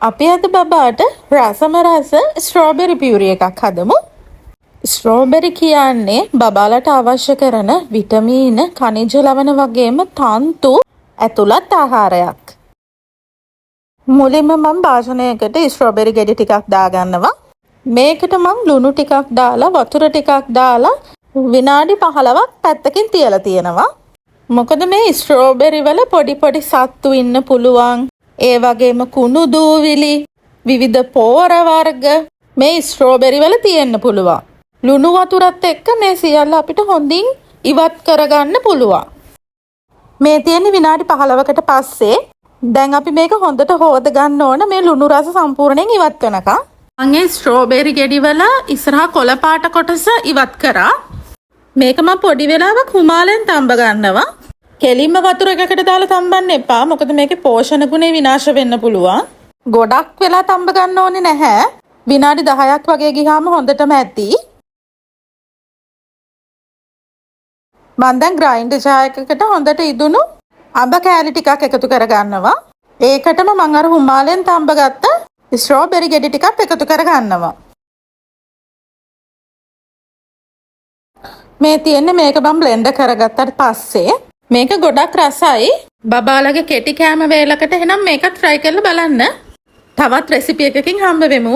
අපි අද බබාට රසම රස ස්ට්‍රෝබෙරි පියුරි එකක් හදමු. ස්ට්‍රෝබෙරි කියන්නේ බබාලට අවශ්‍ය කරන විටමීන, ಖನಿජ ලවණ වගේම තන්තු ඇතුළත් ආහාරයක්. මුලින්ම මම භාජනයකට ස්ට්‍රෝබෙරි ගෙඩි ටිකක් දාගන්නවා. මේකට මම ලුණු ටිකක් දාලා වතුර ටිකක් දාලා විනාඩි 15ක් පැත්තකින් තියලා තියෙනවා. මොකද මේ ස්ට්‍රෝබෙරි වල පොඩි පොඩි සත්තු ඉන්න පුළුවන්. ඒ වගේම කුණු දූවිලි, විවිධ පෝර වර්ග මේ ස්ට්‍රෝබෙරි වල තියෙන්න පුළුවන්. ලුණු වතුරත් එක්ක මේ සියල්ල අපිට හොඳින් ඉවත් කරගන්න පුළුවන්. මේ තියෙන්නේ විනාඩි 15කට පස්සේ. දැන් අපි මේක හොඳට හොද ගන්න ඕන මේ ලුණු රස සම්පූර්ණයෙන් ඉවත් වෙනකම්. මම මේ ස්ට්‍රෝබෙරි ගෙඩි වල ඉස්සරහා කොළ පාට කොටස ඉවත් කරා. මේක මම පොඩි වෙලාවක් හුමාලෙන් තඹ ගන්නවා. කෙලින්ම වතුර එකකට දාලා තඹන්න එපා. මොකද මේකේ පෝෂණ ගුණේ විනාශ වෙන්න පුළුවන්. ගොඩක් වෙලා තඹ ගන්න ඕනේ නැහැ. විනාඩි 10ක් වගේ ගියාම හොඳටම ඇති. මම දැන් ග්‍රයින්ඩර් ජායකකට හොඳට ඉදුණු අඹ කෑලි ටිකක් එකතු කරගන්නවා. ඒකටම මම අර හුමාලෙන් තඹ ගත්ත ස්ට්‍රෝබෙරි ගෙඩි ටිකක් එකතු කරගන්නවා. මේ තියෙන්නේ මේක මම බ්ලෙන්ඩර් කරගත්තට පස්සේ මේක ගොඩක් රසයි. බබාලගේ කෙටි කෑම වේලකට එහෙනම් මේක try කරලා බලන්න. තවත් රෙසිපි එකකින් හම්බ වෙමු.